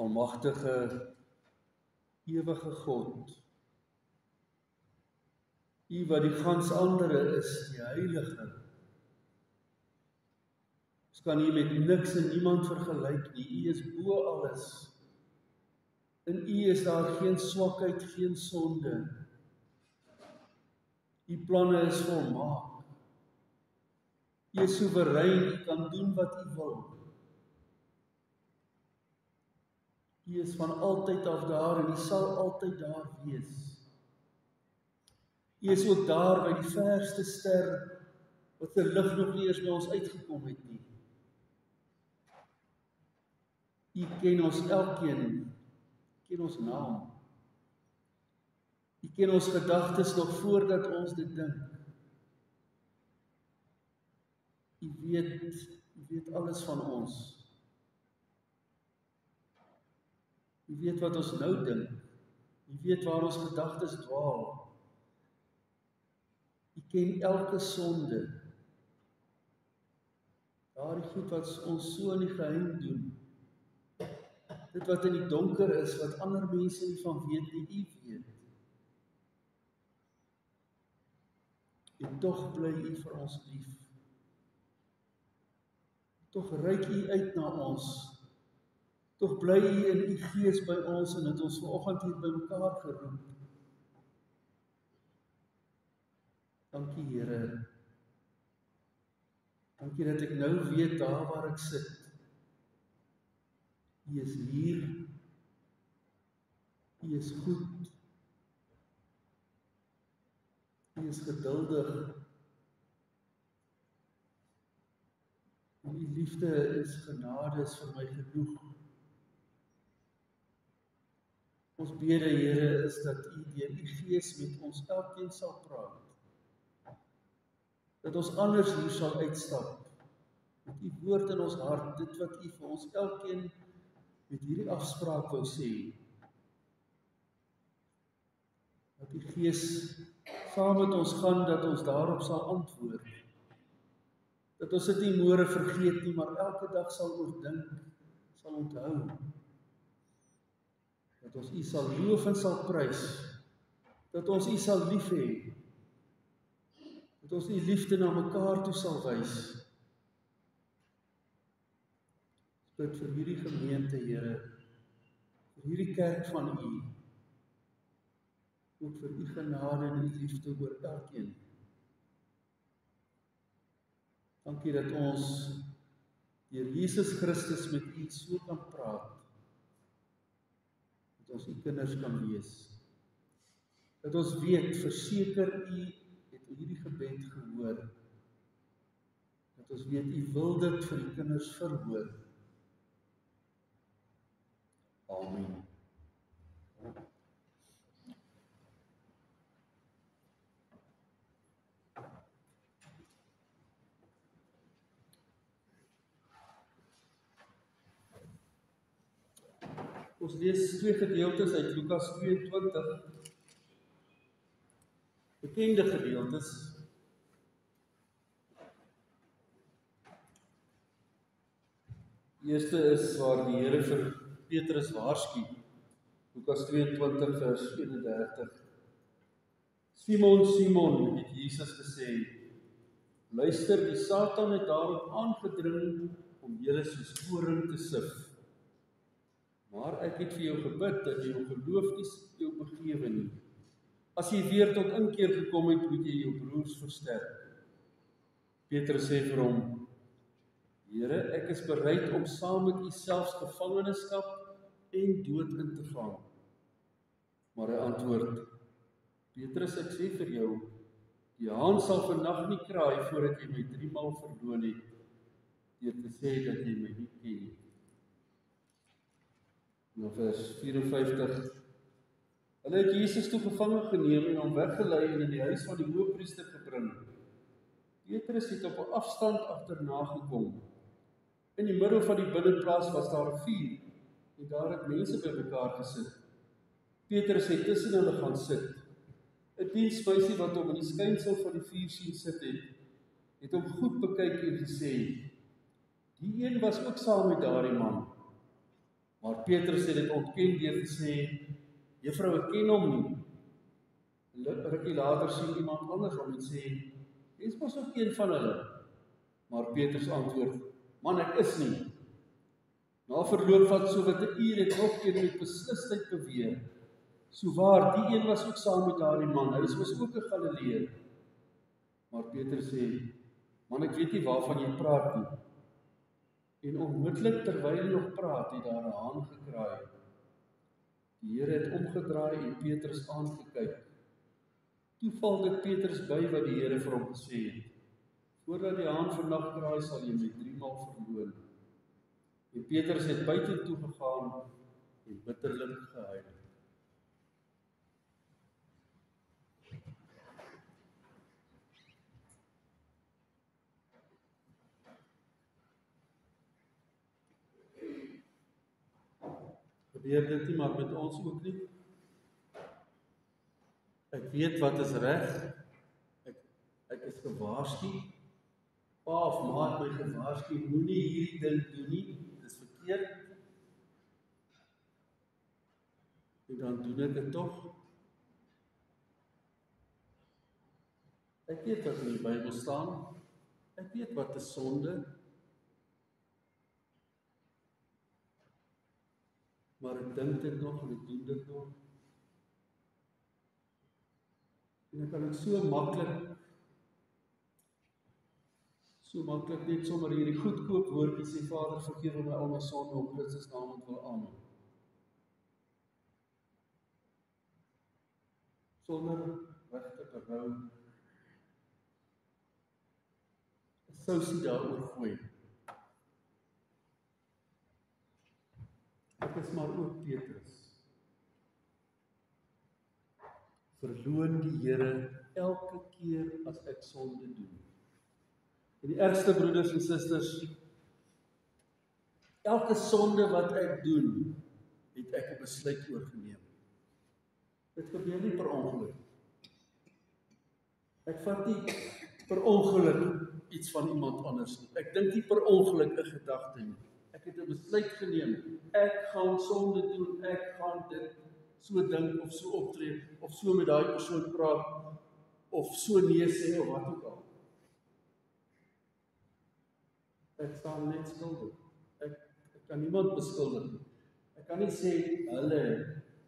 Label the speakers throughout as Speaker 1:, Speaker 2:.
Speaker 1: Almagtige, ewige God, U wat die gans andere is, die Heilige. Ons kan U met niks en niemand vergelyk nie. U is bo alles. In U is daar geen swakheid, geen sonde. U planne is volmaak. U is soewerein, U kan doen wat U wil. U is van altyd af daar en U sal altyd daar wees. U is ook daar by die verste ster, wat se lig nog nie eers by ons uitgekom het nie. U ken ons elkeen, ken ons naam. U ken ons gedagtes nog voordat ons dit dink. U weet alles van ons. U weet wat ons nou dink. U weet waar ons gedagtes dwaal. U ken elke sonde. Daardie goed wat ons so in die geheim doen. Dit wat in die donker is, wat ander mense nie van weet nie, U weet. En tog bly U vir ons lief. Tog reik U uit na ons. Tog bly U in U Gees by ons en het ons vanoggend hier by mekaar geroep. Dankie Here. Dankie dat ek nou weet daar waar ek sit. U is hier. U is goed. U is geduldig. En U liefde is genade is vir my genoeg. Ons bede, Here, is dat U deur U Gees met ons elkeen sal praat. Dat ons anders hier sal uitstap. Met U woord in ons hart, dit wat U vir ons elkeen met hierdie afspraak wou sê. Dat die Gees saam met ons gaan, dat ons daarop sal antwoord. Dat ons dit nie môre vergeet nie, maar elke dag sal oordink, sal onthou. Dat ons U sal loof en sal prys. Dat ons U sal lief hê. Dat ons U liefde na mekaar toe sal wys. Bid vir hierdie gemeente, Here, vir hierdie kerk van U, ook vir U genade en U liefde oor elkeen. Dankie dat ons deur Jesus Christus met U so kan praat, dat ons U kinders kan wees. Dat ons weet, verseker U het hierdie gebed gehoor, dat ons weet U wil dit vir U kinders verhoor. Amen. Ons lees twee gedeeltes uit Lukas 22. Bekende gedeeltes. Die eerste is waar die Here vir Petrus waarsku, Lukas 22 vers 31. Simon, Simon, het Jesus gesê, luister, die Satan het daarop aangedring om julle soos koring te sif. Maar ek het vir jou gebid dat jy jou geloof nie jou begewe nie. As jy weer tot inkeer gekom het, moet jy jou broers versterk. Petrus sê vir hom, Here, ek is bereid om saam met U selfs gevangenskap en dood in te gaan. Maar hy antwoord, Petrus, ek sê vir jou, die haan sal vannag nie kraai voordat jy my 3 maal verloon het, deur te sê dat jy my nie ken nie. Nou vers 54. Hulle het Jesus toe gevange geneem en hom weggelei en in die huis van die hoofpriester gebring. Petrus het op 'n afstand agterna gekom. In die middel van die binnenplaas was daar 'n vuur en daar het mense by mekaar gesit. Petrus het tussen hulle gaan sit. 'n diensmeisie wat hom in die skynsel van die vuur sien sit het hom goed bekyk en gesê, die een was ook saam met daardie man. Maar Petrus het dit ontken deur te sê, juffrou, ek ken hom nie. En rukkie later sien iemand anders om en sê, jy is mos ook een van hulle. Maar Petrus antwoord, man, ek is nie. Na verloop van so wat 'n uur het nog keer met beslisheid beweer. Souwaar, die een was ook saam met daardie man, hy was ook 'n Galileër. Maar Petrus sê, man, ek weet nie waarvan jy praat nie. En onmiddellik terwyl hy nog praat, het daar 'n haan gekraai. Die Here het omgedraai en Petrus aangekyk. Toe val dit Petrus by wat die Here vir hom gesê het. Voordat die haan vannag kraai, sal jy my 3 maal verloon. En Petrus het buitentoe gegaan en bitterlik gehuil. Gebeur dit nie maar met ons ook nie? Ek weet wat is reg. Ek is gewaarsku. Pa of ma het my gewaarsku, moenie hierdie ding doen nie. Dit is verkeerd. En dan doen ek dit tog. Ek weet wat in die Bybel staan. Ek weet wat is sonde. Maar ek dink dit nog en ek doen dit nog. En dan kan ek so maklik net sommer hierdie goedkoop woordjie sê, Vader, vergewe my al my sonde om Christus naam ontwil aan. Sonder regte berou. 'n Sousie daaroor gooi. Ek is maar ook Petrus. Verloon die Here elke keer as ek sonde doen. En die ergste broeders en susters, elke sonde wat ek doen, het ek 'n besluit oorgeneem. Dit gebeur nie per ongeluk. Ek vat nie per ongeluk iets van iemand anders nie. Ek dink nie per ongeluk 'n gedagte nie. Ek het 'n besluit geneem. Ek gaan sonde doen, ek gaan dit so dink of so optree, of so met daai persoon praat, of so nee sê, of wat ook al. Ek staan net skuldig. Ek kan niemand beskuldig nie. Ek kan nie sê, hulle,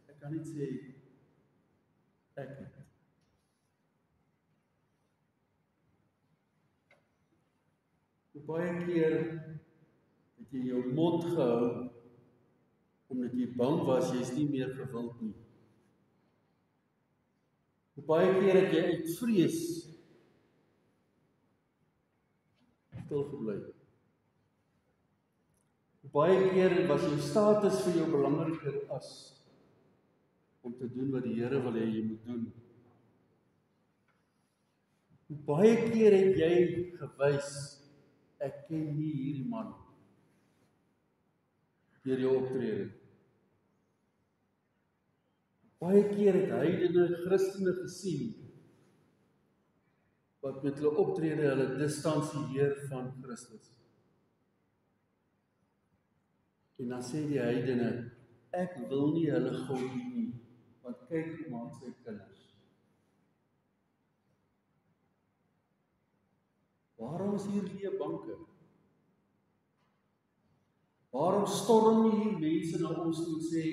Speaker 1: ek kan nie sê, ek het. Baie keer het jy jou mond gehou, omdat jy bang was, jy is nie meer gewild nie. Baie keer het jy uit vrees stil gebly. Baie keer was jou status vir jou belangriker as om te doen wat die Here wil hê jy moet doen. Baie keer het jy gewys, ek ken nie hierdie man deur jou optrede. Baie keer het heidene Christene gesien wat met hulle optrede hulle distansieer van Christus. En dan sê die heidene, ek wil nie hulle God dien nie, want kyk hoe maak sy kinders. Waarom is hier leë banke? Waarom storm nie hier mense na ons toe en sê,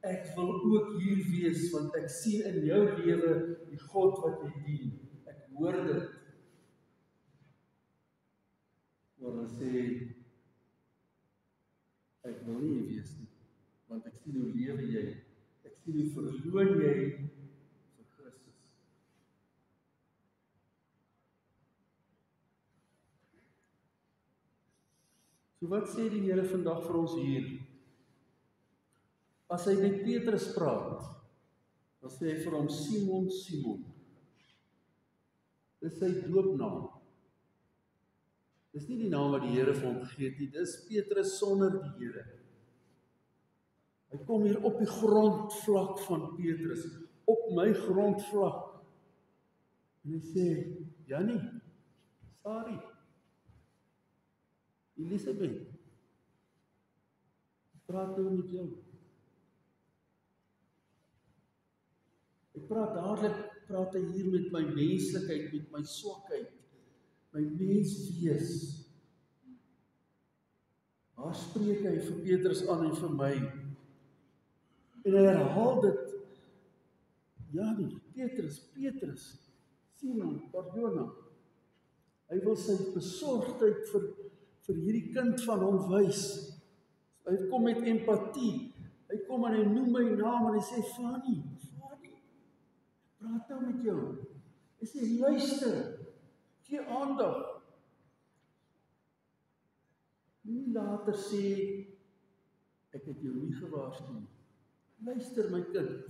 Speaker 1: ek wil ook hier wees, want ek sien in jou lewe die God wat jy dien. Ek hoor dit. Maar hulle sê, ek wil nie hier wees nie, want ek sien hoe lewe jy. Ek sien hoe verloon jy vir Christus. So wat sê die Here vandag vir ons hier? As hy met Petrus praat, dan sê hy vir hom, Simon, Simon. Dis sy doopnaam. Dis nie die naam wat die Here vir hom gegee het nie, dis Petrus sonder die Here. Hy kom hier op die grondvlak van Petrus, op my grondvlak. En hy sê, Jannie, Sari, Elisabeth, praat nou met jou. Ek praat dadelik, praat hy hier met my menslikheid, met my swakheid, my menswees. Daar spreek hy vir Petrus aan en vir my. En hy herhaal dit. Ja nie, Petrus, Simon, Barjona. Hy wil sy besorgdheid vir hierdie kind van hom wys. Hy kom met empatie. Hy kom en hy noem my naam en hy sê, Fani, praat nou met jou. Hy sê, luister, gee aandag. Nie later sê, ek het jou nie gewaarsku nie. Luister my kind.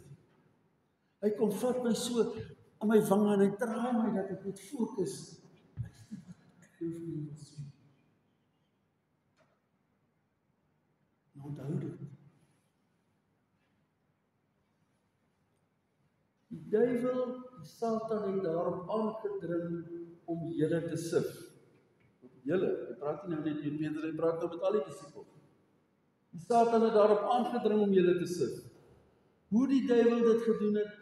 Speaker 1: Hy kom vat my so aan my wange en hy draai my dat ek moet fokus. Luister wat ek jou vir jou wil sê. Nou onthou dit. Die duiwel, die Satan het daarop aangedring om julle te sif. Julle, hy praat nie nou net met Petrus, hy praat nou met al die disippels. Die Satan het daarop aangedring om julle te sif. Hoe die duiwel dit gedoen het,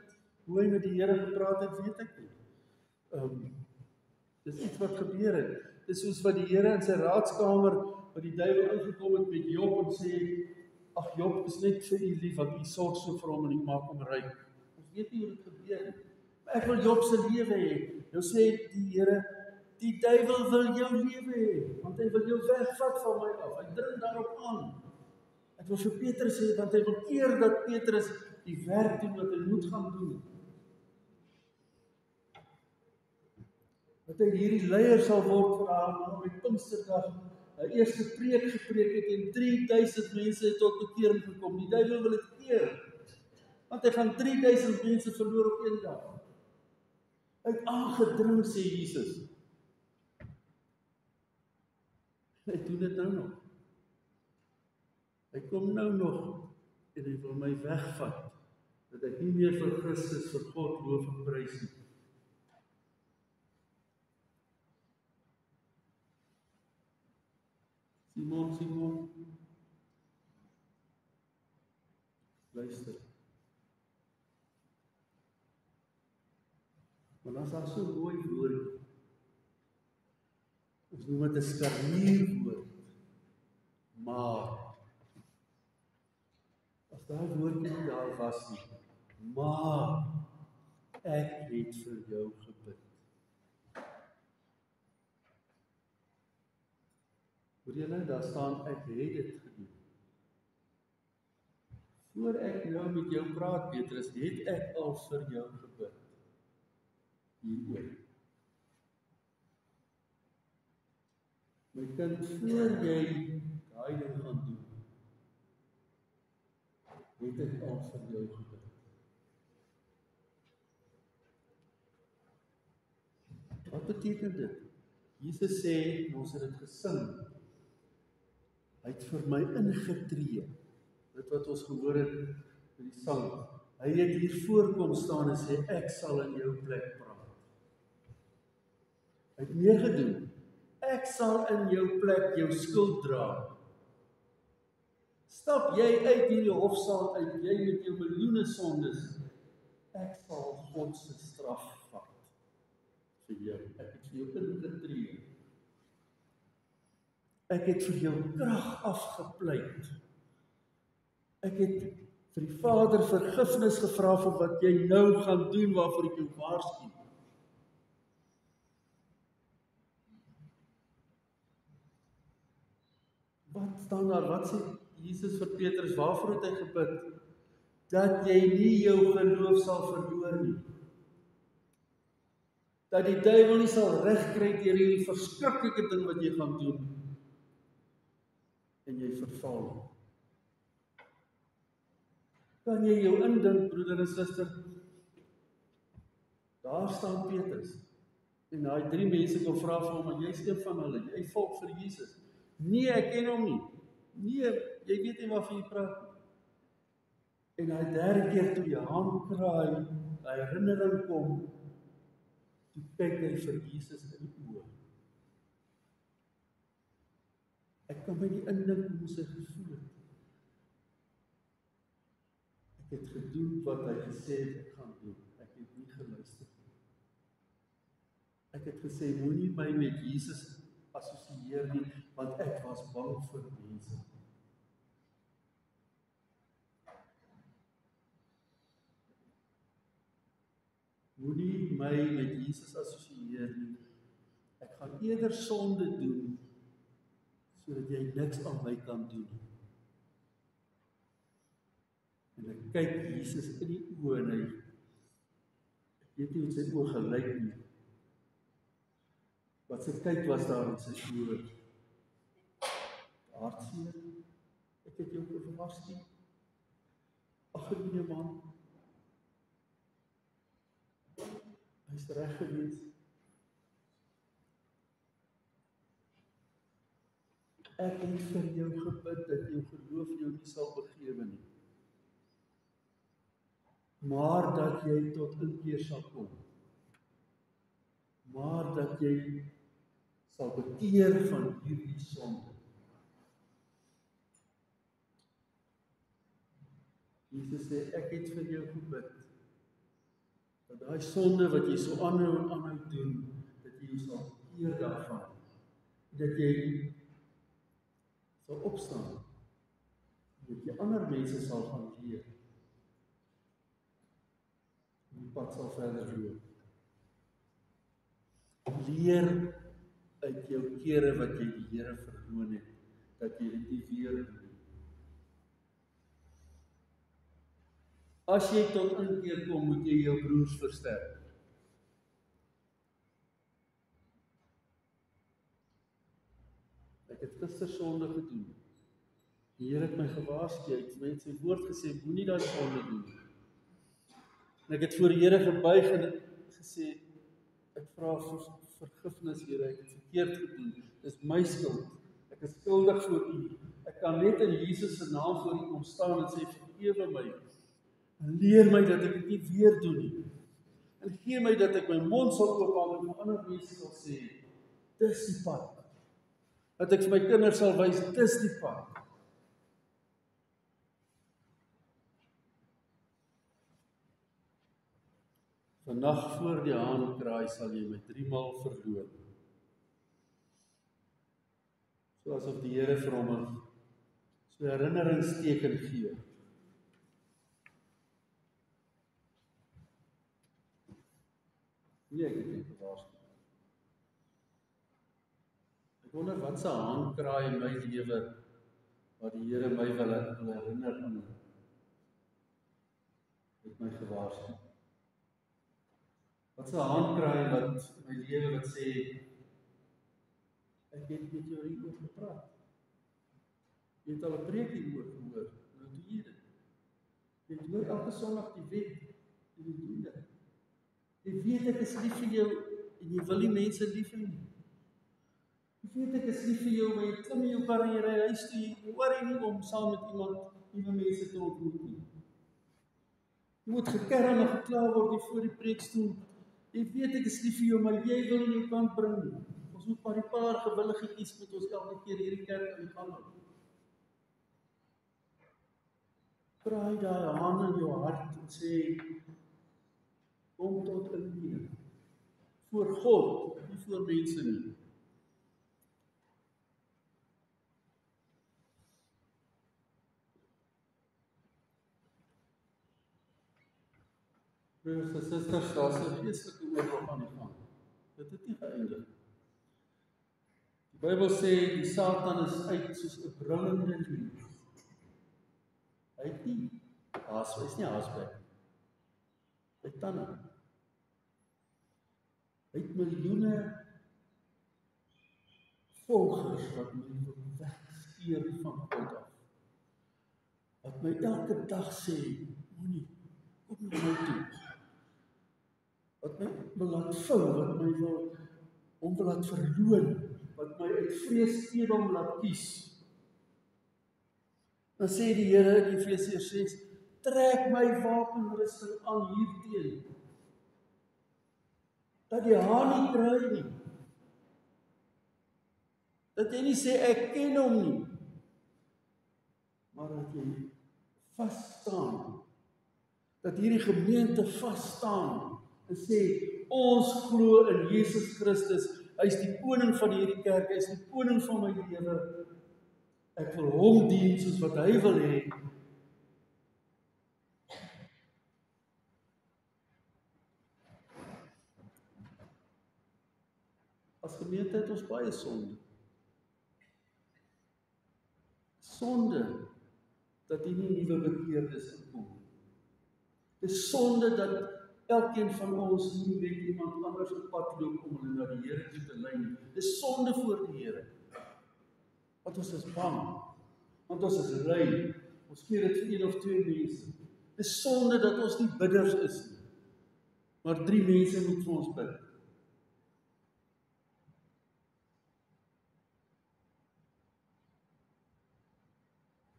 Speaker 1: hoe hy met die Here gepraat het, weet ek nie. Dis iets wat gebeur het. Dis soos wat die Here in sy raadskamer, wat die duiwel ingekom het met Job en sê, ag Job is net vir u lief, want u sorg so vir hom en u maak hom ryk. Ons weet nie hoe dit gebeur het. Maar ek wil Job se lewe hê. Nou sê die Here, die duiwel wil jou lewe hê, want hy wil jou wegvat van my af. Hy dring daarop aan. Ek wil vir Petrus sê, want hy wil keer dat Petrus die werk doen wat hy moet gaan doen. Dat hy hierdie leier sal word vir haar naam met Pinksterdag, 'n eerste preek gepreek het en 3000 mense het tot bekering gekom. Die duiwel wil dit keer, want hy gaan 3000 mense verloor op een dag. Hy het aangedring, sê Jesus. Hy doen dit nou nog. Hy kom nou nog en hy wil my wegvat, dat ek nie meer vir Christus, vir God loof en prys nie. Simon, luister. Maar dan is daar so 'n mooi woord. Ons noem dit 'n skarnierwoord. Maar as daai woord nie daar was nie, maar ek het vir jou gebid. Hoor julle, daar staan ek het dit gedoen. Voor ek nou met jou praat, Petrus, het ek al vir jou gebid. Hieroor. My kind, voor jy daai ding gaan doen, het ek al vir jou gebid. Wat beteken dit? Jesus sê, ons het dit gesing, hy het vir my ingetree. Dit wat ons gehoor het in die sang. Hy het hier voorkom staan en sê, ek sal in jou plek praat. Hy het meer gedoen. Ek sal in jou plek jou skuld dra. Stap jy uit hierdie hofsaal uit, jy met jou miljoene sondes. Ek sal God se straf vat vir jou. Ek het vir jou ingetree. Ek het vir jou krag afgepleit. Ek het vir die Vader vergifnis gevra vir wat jy nou gaan doen waarvoor ek jou waarsku. Wat staan daar? Wat sê Jesus vir Petrus? Waarvoor het hy gebid? Dat jy nie jou geloof sal verloor nie. Dat die duiwel nie sal regkry deur hierdie verskriklike ding wat jy gaan doen. En jy verval. Kan jy jou indink, broeder en suster? Daar staan Petrus. En daai 3 mense kom vra vir hom, en jy's een van hulle, jy volg vir Jesus. Nee, ek ken hom nie. Nee, jy weet nie waarvan jy praat. En daai derde keer toe die haan kraai, daai herinnering kom, toe kyk hy vir Jesus in die oë. Ek kan my nie indink hoe sy gevoel het. Ek het gedoen wat hy gesê het ek gaan doen. Ek het nie geluister nie. Ek het gesê, moenie my met Jesus assosieer nie, want ek was bang vir mense. Moenie my met Jesus assosieer nie. Ek gaan eerder sonde doen, sodat jy niks aan my kan doen nie. En ek kyk Jesus in die oë en ek weet nie hoe sy oë gelyk nie. Wat sy kyk was daar in sy oë. Hartseer, ek het jou gewaarsku. Ag nee man. Hy's reg gewees. Ek het vir jou gebid dat jou geloof jou nie sal begewe nie. Maar dat jy tot inkeer sal kom. Maar dat jy sal bekeer van hierdie sonde. Jesus sê, ek het vir jou gebid, dat daai sonde wat jy so aanhou en aanhou doen, dat jy jou sal bekeer daarvan, dat jy sal opstaan, dat jy ander mense sal gaan leer, en die pad sal verder loop. Leer uit jou kere wat jy die Here verloon het, dat jy dit nie weer doen. As jy tot inkeer kom, moet jy jou broers versterk. Ek het gister sonde gedoen. Die Here het my gewaarsku, hy het met sy woord gesê, moenie daai sonde doen. En ek het voor die Here gebuig en gesê, ek vra vergifnis, Here, ek het verkeerd gedoen. Dis my skuld. Ek is skuldig voor U. Ek kan net in Jesus se naam voor U kom staan en sê, vergewe my. En leer my dat ek dit nie weer doen nie. En gee my dat ek my mond sal oopmaak en vir ander mense sal sê, dis die pad. Dat ek vir my kinders sal wys, dis die pad. Vandag voor die haan kraai sal jy my 3 maal verloon. So asof die Here vir hom so 'n herinneringsteken gee. Nee, ek het nie gewaarsku. Ek wonder wat se haan kraai in my lewe wat die Here my wil herinner aan. Het my gewaarsku. Wat se haan kraai wat my lewe wat sê ek het met jou hieroor gepraat. Jy het al 'n preek hieroor gehoor. Nou doen jy dit. Jy hoor elke Sondag die wet en jy doen dit. Jy weet ek is lief vir jou en jy wil nie mense lief hê nie. Jy weet ek is lief vir jou, maar jy klim in jou kar en jy ry huis toe, jy worry nie om saam met iemand nuwe mense te ontmoet nie. Jy moet gekerm en gekla word hier voor die preekstoel. Jy weet ek is lief vir jou, maar jy wil nie jou kant bring nie. Ons moet maar die paar gewilligetjies met ons elke keer hierdie kerk in gaan hou. Kraai daai haan in jou hart en sê, kom tot inkeer. Voor God, nie voor mense nie. Broers en susters, daar is 'n geestelike oorlog aan die gang. Dit het nie geëindig. Die Bybel sê die Satan is uit soos 'n brullende leeu. Hy het nie haas, hy is nie haasbek. Hy het tande. Hy het miljoene volgers wat my wil wegskeer van God af. Wat my elke dag sê, moenie, kom na my toe. Wat my wil laat vou, wat my wil hom wil laat verloon, wat my uit vrees teen hom laat kies. Dan sê die Here in Efesiërs 6, trek my wapenrusting aan hierteen. Dat die haan nie kraai nie. Dat jy nie sê ek ken hom nie. Maar dat jy vas staan dat hierdie gemeente vas staan en sê, ons glo in Jesus Christus, hy is die koning van hierdie kerk, hy is die koning van my lewe, ek wil hom dien soos wat hy wil hê. As gemeente het ons baie sonde. Sonde dat hier nie nuwe bekeerdes inkom. Dis sonde dat elkeen van ons nie met iemand anders op pad loop om hulle na die Here toe te lei nie. Dis sonde voor die Here. Want ons is bang, want ons is lui, ons gee dit vir 1 of 2 mense. Dis sonde dat ons nie bidders is nie, maar 3 mense moet vir ons bid.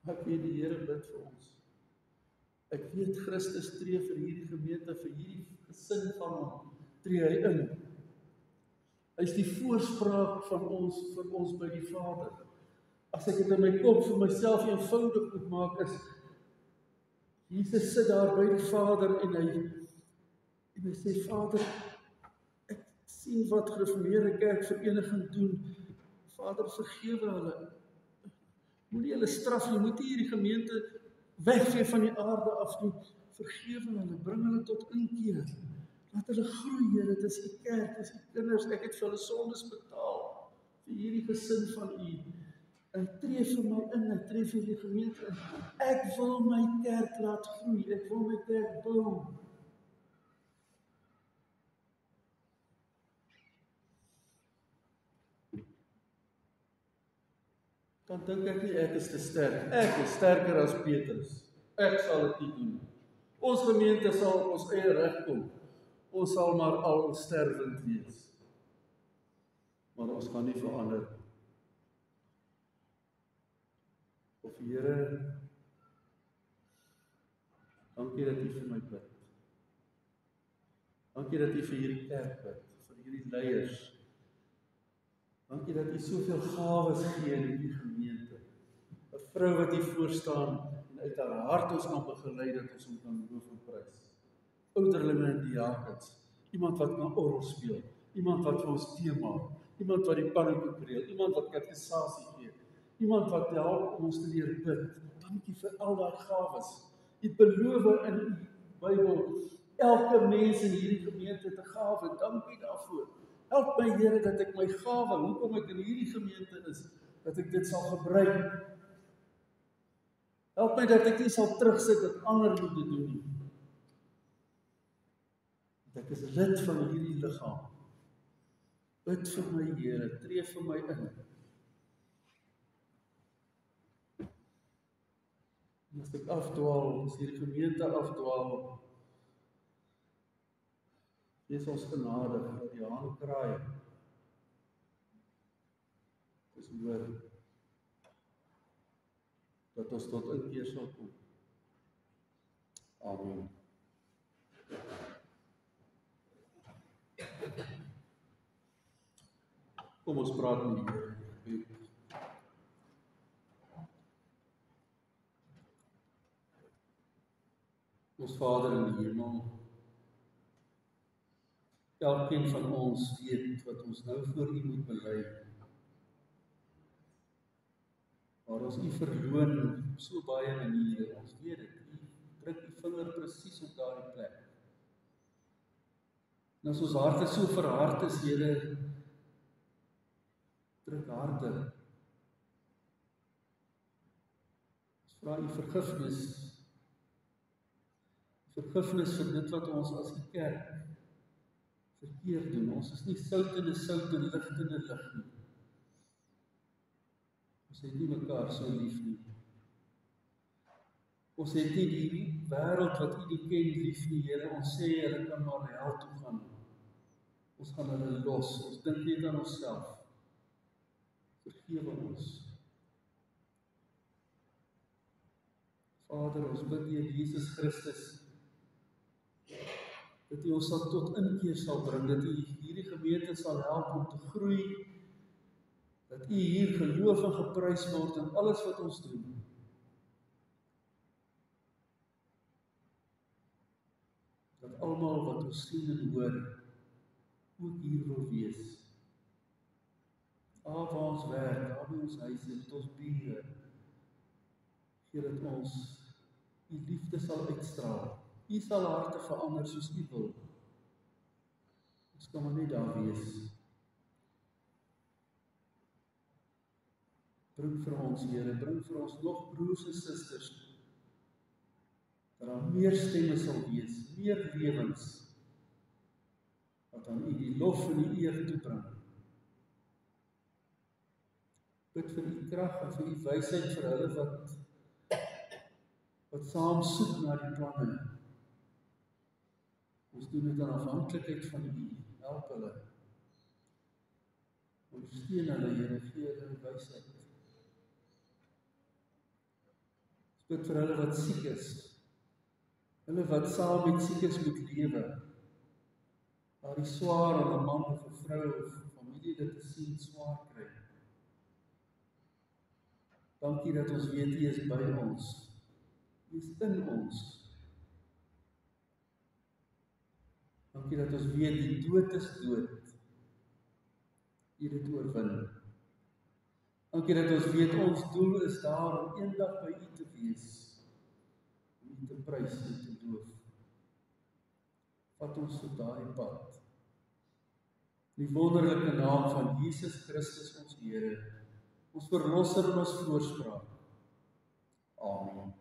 Speaker 1: Ek weet die Here bid vir ons. Ek weet Christus tree vir hierdie gemeente, vir hierdie gesin van hom, tree hy in. Hy is die voorspraak van ons, vir ons by die Vader. As ek dit in my kop vir myself eenvoudig moet maak, is Jesus sit daar by die Vader en hy sê, Vader, ek sien wat gereformeerde kerk vereniging doen. Vader, vergewe hulle. Moenie hulle straf nie, moet nie hierdie gemeente wegvee van die aarde af nie. Vergewe hulle, bring hulle tot inkeer. Laat hulle groei, Here, dit is u kerk, dit is u kinders, ek het vir hulle sondes betaal, vir hierdie gesin van u. En tree vir my in, hy tree vir die gemeente in. Ek wil my kerk laat groei, ek wil my kerk bou. Dan dink ek nie, ek is te sterk. Ek is sterker as Petrus. Ek sal dit nie doen. Ons gemeente sal op ons eie reg kom. Ons sal maar al sterwend wees. Maar ons gaan nie verander. Of Here, dankie dat u vir my bid. Dankie dat u vir hierdie kerk bid, vir hierdie leiers. Dankie dat u soveel gawes gee in die gemeente. 'n Vrou wat hier voor staan en uit haar hart ons kan begelei dat ons hom kan loof en prys. Ouderlinge en diakens, iemand wat kan orgel speel, iemand wat vir ons tee maak, iemand wat die pannekoek reël, iemand wat katekisasie gee, iemand wat help om ons te leer bid. Dankie vir al daai gawes. U beloof in u Bybel, elke mens in hierdie gemeente het 'n gawe. Dankie daarvoor. Help my, Here, dat ek my gawe, hoekom ek in hierdie gemeente is, dat ek dit sal gebruik. Help my dat ek nie sal terugsit dat ander moet dit doen nie. Dat ek is lid van hierdie liggaam. Bid vir my, Here, tree vir my in. En as ek afdwaal, as hierdie gemeente afdwaal, wees ons genadig dat die haan kraai. Dis hoor dat ons tot inkeer sal kom. Amen. Kom ons praat met die Here. Ons Vader in die hemel, elkeen van ons weet wat ons nou voor u moet bely. Maar ons u verloon op so baie maniere, ons weet dit, u druk die vinger presies op daardie plek. En as ons harte so verhard is, Here, druk harder. Ons vra u vergifnis vir dit wat ons as die kerk verkeerd doen. Ons is nie sout en lig en lig nie. Ons het nie mekaar so lief nie. Ons het nie die wêreld wat u nie ken lief nie, Here. Ons sê hulle kan maar hel toe gaan. Ons gaan hulle los. Ons dink net aan onsself. Vergewe ons. Vader, ons bid deur Jesus Christus, dat u ons tot inkeer sal bring, dat u hierdie gemeente sal help om te groei, dat u hier geloof en geprys word in alles wat ons doen. almal wat ons sien en hoor, ook hier wil wees. Waar ons werk, daar by ons huis, met ons bure, gee dat ons die liefde sal uitstraal. U sal harte verander soos U wil. Ons kan maar net daar wees. Bring vir ons, Here, bring vir ons nog broers en susters, dat daar meer stemme sal wees, meer lewens, wat aan U die lof en die eer toebring. Bid vir U krag en vir U wysheid vir hulle wat saam soek na die planne. Ons doen dit in afhanklikheid van U. Help hulle. Ondersteun hulle, Here, gee hulle wysheid. Ons bid vir hulle wat siek is. Hulle wat saam met siekes moet lewe. Daar die swaar om 'n man of 'n vrou of familie dit te sien swaar kry. Dankie dat ons weet U is by ons. U is in ons. Dankie dat ons weet die dood is dood. U het dit oorwin. Dankie dat ons weet ons doel is daar om eendag by U te wees. Om U te prys en te loof. Vat ons op daardie pad. In die wonderlike naam van Jesus Christus ons Here, ons verlosser en ons voorspraak. Amen.